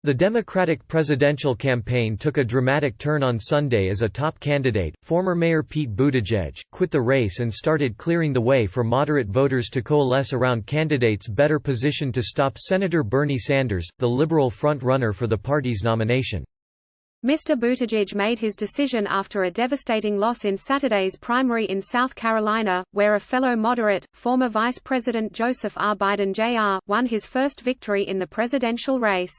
The Democratic presidential campaign took a dramatic turn on Sunday as a top candidate, former Mayor Pete Buttigieg, quit the race and started clearing the way for moderate voters to coalesce around candidates better positioned to stop Senator Bernie Sanders, the liberal front-runner for the party's nomination. Mr. Buttigieg made his decision after a devastating loss in Saturday's primary in South Carolina, where a fellow moderate, former Vice President Joseph R. Biden Jr., won his first victory in the presidential race.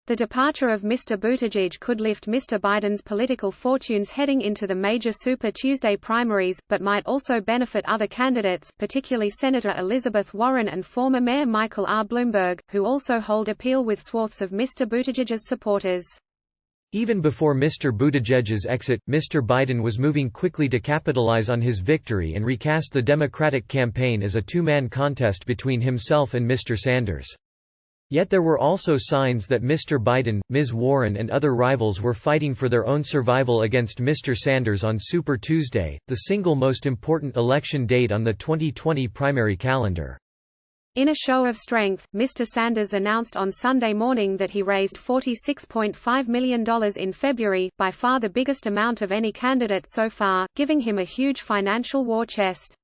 The departure of Mr. Buttigieg could lift Mr. Biden's political fortunes heading into the major Super Tuesday primaries, but might also benefit other candidates, particularly Senator Elizabeth Warren and former Mayor Michael R. Bloomberg, who also hold appeal with swaths of Mr. Buttigieg's supporters. Even before Mr. Buttigieg's exit, Mr. Biden was moving quickly to capitalize on his victory and recast the Democratic campaign as a two-man contest between himself and Mr. Sanders. Yet there were also signs that Mr. Biden, Ms. Warren and other rivals were fighting for their own survival against Mr. Sanders on Super Tuesday, the single most important election date on the 2020 primary calendar. In a show of strength, Mr. Sanders announced on Sunday morning that he raised $46.5 million in February, by far the biggest amount of any candidate so far, giving him a huge financial war chest.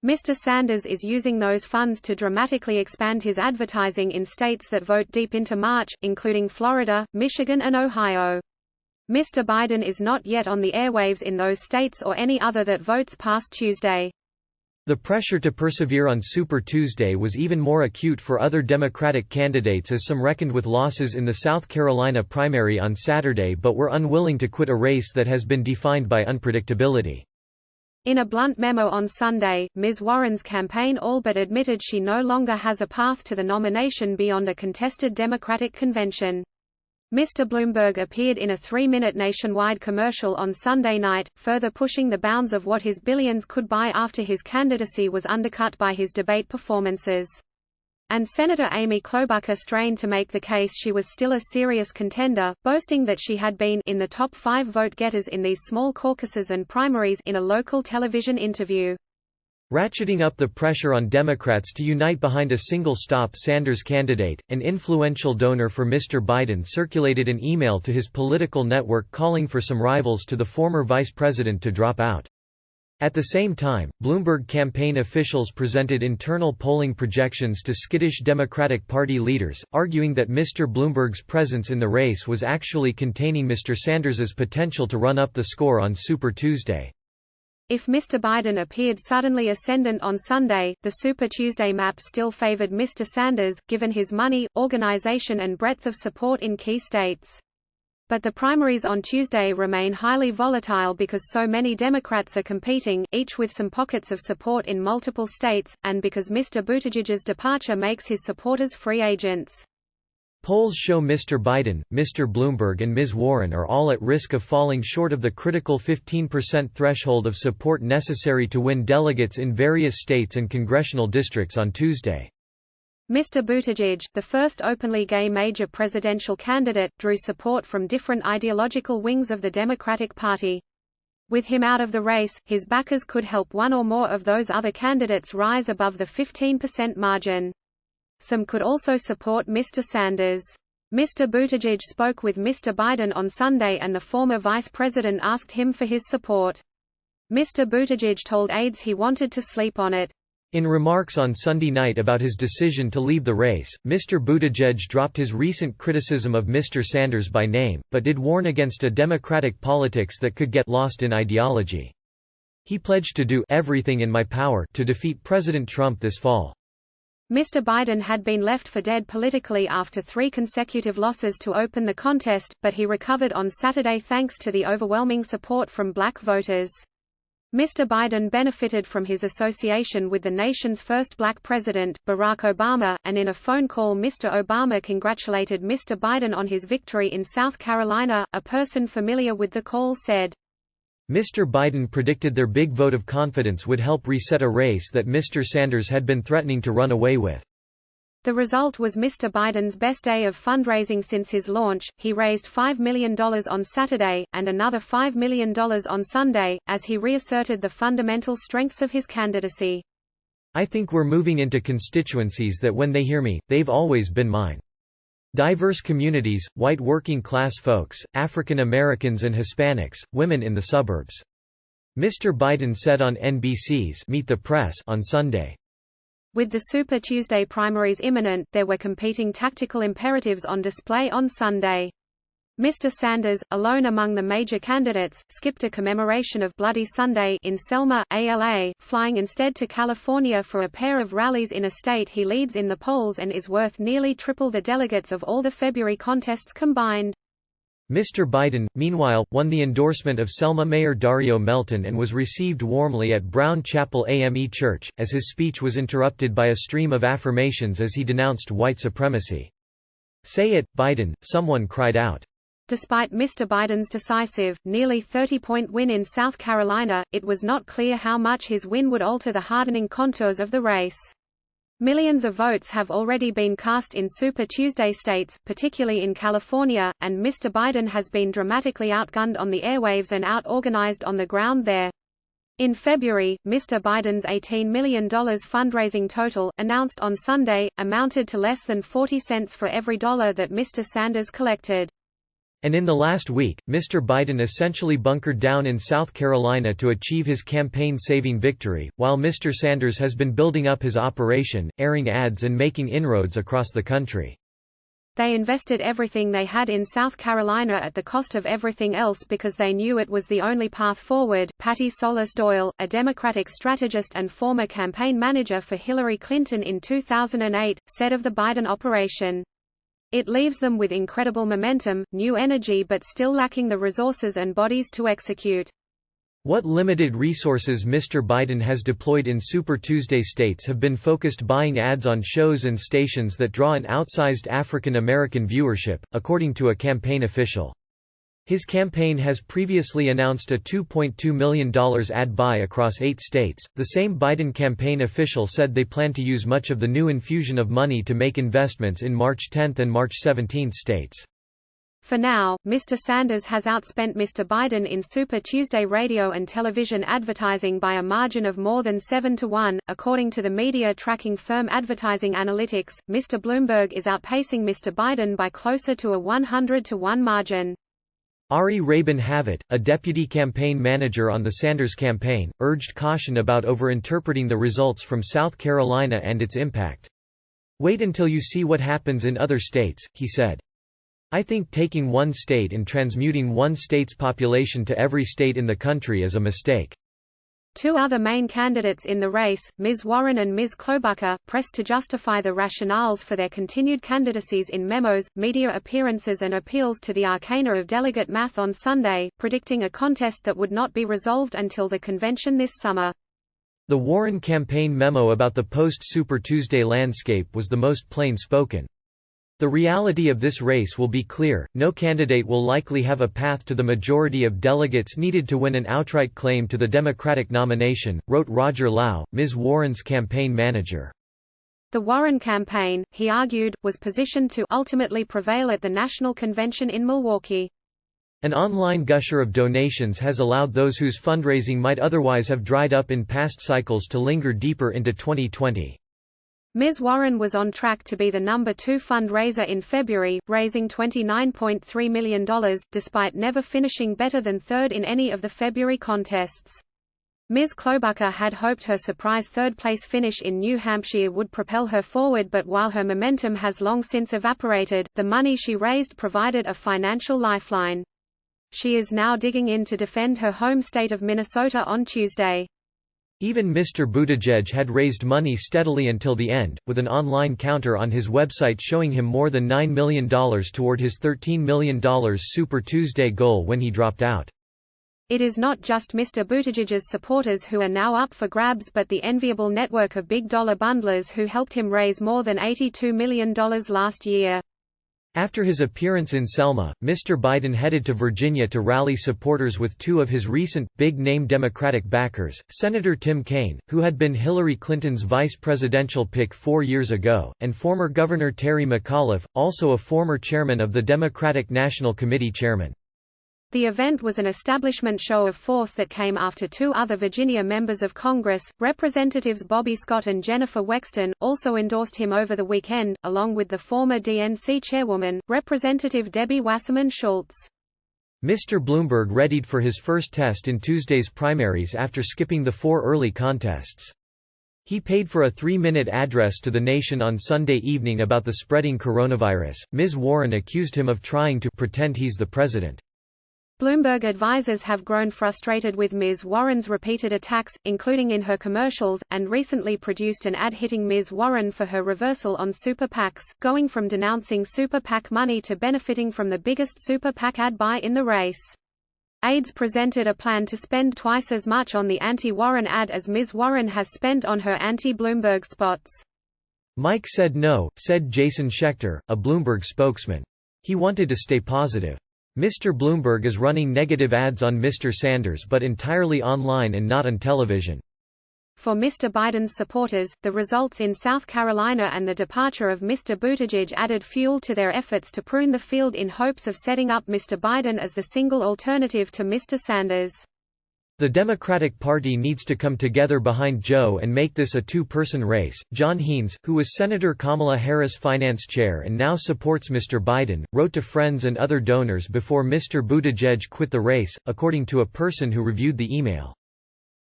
Mr. Sanders is using those funds to dramatically expand his advertising in states that vote deep into March, including Florida, Michigan and Ohio. Mr. Biden is not yet on the airwaves in those states or any other that votes past Tuesday. The pressure to persevere on Super Tuesday was even more acute for other Democratic candidates as some reckoned with losses in the South Carolina primary on Saturday but were unwilling to quit a race that has been defined by unpredictability. In a blunt memo on Sunday, Ms. Warren's campaign all but admitted she no longer has a path to the nomination beyond a contested Democratic convention. Mr. Bloomberg appeared in a 3-minute nationwide commercial on Sunday night, further pushing the bounds of what his billions could buy after his candidacy was undercut by his debate performances. And Senator Amy Klobuchar strained to make the case she was still a serious contender, boasting that she had been in the top 5 vote-getters in these small caucuses and primaries in a local television interview. Ratcheting up the pressure on Democrats to unite behind a single-stop Sanders candidate, an influential donor for Mr. Biden circulated an email to his political network calling for some rivals to the former vice president to drop out. At the same time, Bloomberg campaign officials presented internal polling projections to skittish Democratic Party leaders, arguing that Mr. Bloomberg's presence in the race was actually containing Mr. Sanders's potential to run up the score on Super Tuesday. If Mr. Biden appeared suddenly ascendant on Sunday, the Super Tuesday map still favored Mr. Sanders, given his money, organization and breadth of support in key states. But the primaries on Tuesday remain highly volatile because so many Democrats are competing, each with some pockets of support in multiple states, and because Mr. Buttigieg's departure makes his supporters free agents. Polls show Mr. Biden, Mr. Bloomberg and Ms. Warren are all at risk of falling short of the critical 15% threshold of support necessary to win delegates in various states and congressional districts on Tuesday. Mr. Buttigieg, the first openly gay major presidential candidate, drew support from different ideological wings of the Democratic Party. With him out of the race, his backers could help one or more of those other candidates rise above the 15% margin. Some could also support Mr. Sanders. Mr. Buttigieg spoke with Mr. Biden on Sunday and the former vice president asked him for his support. Mr. Buttigieg told aides he wanted to sleep on it. In remarks on Sunday night about his decision to leave the race, Mr. Buttigieg dropped his recent criticism of Mr. Sanders by name, but did warn against a Democratic politics that could get lost in ideology. He pledged to do everything in my power to defeat President Trump this fall. Mr. Biden had been left for dead politically after 3 consecutive losses to open the contest, but he recovered on Saturday thanks to the overwhelming support from black voters. Mr. Biden benefited from his association with the nation's first black president, Barack Obama, and in a phone call Mr. Obama congratulated Mr. Biden on his victory in South Carolina. A person familiar with the call said, Mr. Biden predicted their big vote of confidence would help reset a race that Mr. Sanders had been threatening to run away with. The result was Mr. Biden's best day of fundraising since his launch. He raised $5 million on Saturday, and another $5 million on Sunday, as he reasserted the fundamental strengths of his candidacy. I think we're moving into constituencies that when they hear me, they've always been mine. Diverse communities, white working-class folks, African Americans and Hispanics, women in the suburbs. Mr. Biden said on NBC's Meet the Press on Sunday. With the Super Tuesday primaries imminent, there were competing tactical imperatives on display on Sunday. Mr. Sanders, alone among the major candidates, skipped a commemoration of Bloody Sunday in Selma, ALA, flying instead to California for a pair of rallies in a state he leads in the polls and is worth nearly triple the delegates of all the February contests combined. Mr. Biden, meanwhile, won the endorsement of Selma Mayor Dario Melton and was received warmly at Brown Chapel AME Church, as his speech was interrupted by a stream of affirmations as he denounced white supremacy. "Say it, Biden," someone cried out. Despite Mr. Biden's decisive, nearly 30-point win in South Carolina, it was not clear how much his win would alter the hardening contours of the race. Millions of votes have already been cast in Super Tuesday states, particularly in California, and Mr. Biden has been dramatically outgunned on the airwaves and out-organized on the ground there. In February, Mr. Biden's $18 million fundraising total, announced on Sunday, amounted to less than 40 cents for every dollar that Mr. Sanders collected. And in the last week, Mr. Biden essentially bunkered down in South Carolina to achieve his campaign-saving victory, while Mr. Sanders has been building up his operation, airing ads and making inroads across the country. They invested everything they had in South Carolina at the cost of everything else because they knew it was the only path forward. Patty Solis Doyle, a Democratic strategist and former campaign manager for Hillary Clinton in 2008, said of the Biden operation, "It leaves them with incredible momentum, new energy but still lacking the resources and bodies to execute." What limited resources Mr. Biden has deployed in Super Tuesday states have been focused buying ads on shows and stations that draw an outsized African American viewership, according to a campaign official. His campaign has previously announced a $2.2 million ad buy across 8 states. The same Biden campaign official said they plan to use much of the new infusion of money to make investments in March 10 and March 17 states. For now, Mr. Sanders has outspent Mr. Biden in Super Tuesday radio and television advertising by a margin of more than 7-1, according to the media tracking firm Advertising Analytics. Mr. Bloomberg is outpacing Mr. Biden by closer to a 100-1 margin. Ari Rabin-Havit, a deputy campaign manager on the Sanders campaign, urged caution about overinterpreting the results from South Carolina and its impact. "Wait until you see what happens in other states," he said. "I think taking one state and transmuting one state's population to every state in the country is a mistake." Two other main candidates in the race, Ms. Warren and Ms. Klobuchar, pressed to justify the rationales for their continued candidacies in memos, media appearances and appeals to the arcana of delegate math on Sunday, predicting a contest that would not be resolved until the convention this summer. The Warren campaign memo about the post-Super Tuesday landscape was the most plain-spoken. "The reality of this race will be clear, no candidate will likely have a path to the majority of delegates needed to win an outright claim to the Democratic nomination," wrote Roger Lau, Ms. Warren's campaign manager. The Warren campaign, he argued, was positioned to ultimately prevail at the national convention in Milwaukee. An online gusher of donations has allowed those whose fundraising might otherwise have dried up in past cycles to linger deeper into 2020. Ms. Warren was on track to be the number 2 fundraiser in February, raising $29.3 million, despite never finishing better than third in any of the February contests. Ms. Klobuchar had hoped her surprise third-place finish in New Hampshire would propel her forward, but while her momentum has long since evaporated, the money she raised provided a financial lifeline. She is now digging in to defend her home state of Minnesota on Tuesday. Even Mr. Buttigieg had raised money steadily until the end, with an online counter on his website showing him more than $9 million toward his $13 million Super Tuesday goal when he dropped out. It is not just Mr. Buttigieg's supporters who are now up for grabs but the enviable network of big-dollar bundlers who helped him raise more than $82 million last year. After his appearance in Selma, Mr. Biden headed to Virginia to rally supporters with 2 of his recent, big-name Democratic backers, Senator Tim Kaine, who had been Hillary Clinton's vice presidential pick 4 years ago, and former Governor Terry McAuliffe, also a former chairman of the Democratic National Committee chairman. The event was an establishment show of force that came after two other Virginia members of Congress, Representatives Bobby Scott and Jennifer Wexton, also endorsed him over the weekend, along with the former DNC chairwoman, Representative Debbie Wasserman Schultz. Mr. Bloomberg readied for his first test in Tuesday's primaries after skipping the 4 early contests. He paid for a 3-minute address to the nation on Sunday evening about the spreading coronavirus. Ms. Warren accused him of trying to pretend he's the president. Bloomberg advisers have grown frustrated with Ms. Warren's repeated attacks, including in her commercials, and recently produced an ad hitting Ms. Warren for her reversal on super PACs, going from denouncing super PAC money to benefiting from the biggest super PAC ad buy in the race. Aides presented a plan to spend twice as much on the anti-Warren ad as Ms. Warren has spent on her anti-Bloomberg spots. Mike said no, said Jason Schechter, a Bloomberg spokesman. He wanted to stay positive. Mr. Bloomberg is running negative ads on Mr. Sanders but entirely online and not on television. For Mr. Biden's supporters, the results in South Carolina and the departure of Mr. Buttigieg added fuel to their efforts to prune the field in hopes of setting up Mr. Biden as the single alternative to Mr. Sanders. The Democratic Party needs to come together behind Joe and make this a two-person race. John Haynes, who was Senator Kamala Harris' finance chair and now supports Mr. Biden, wrote to friends and other donors before Mr. Buttigieg quit the race, according to a person who reviewed the email.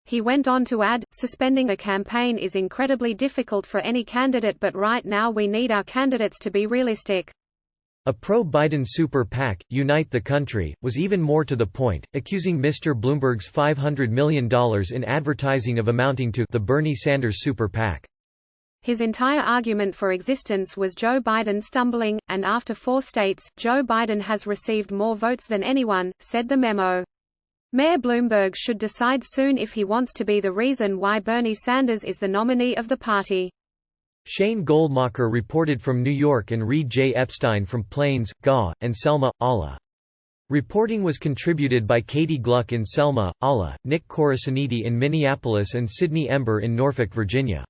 He went on to add, "Suspending a campaign is incredibly difficult for any candidate, but right now we need our candidates to be realistic." A pro-Biden super PAC, Unite the Country, was even more to the point, accusing Mr. Bloomberg's $500 million in advertising of amounting to the Bernie Sanders super PAC. His entire argument for existence was Joe Biden stumbling, and after 4 states, Joe Biden has received more votes than anyone, said the memo. Mayor Bloomberg should decide soon if he wants to be the reason why Bernie Sanders is the nominee of the party. Shane Goldmacher reported from New York and Reed J. Epstein from Plains, GA, and Selma, Allah. Reporting was contributed by Katie Gluck in Selma, Allah, Nick Corasaniti in Minneapolis and Sydney Ember in Norfolk, Virginia.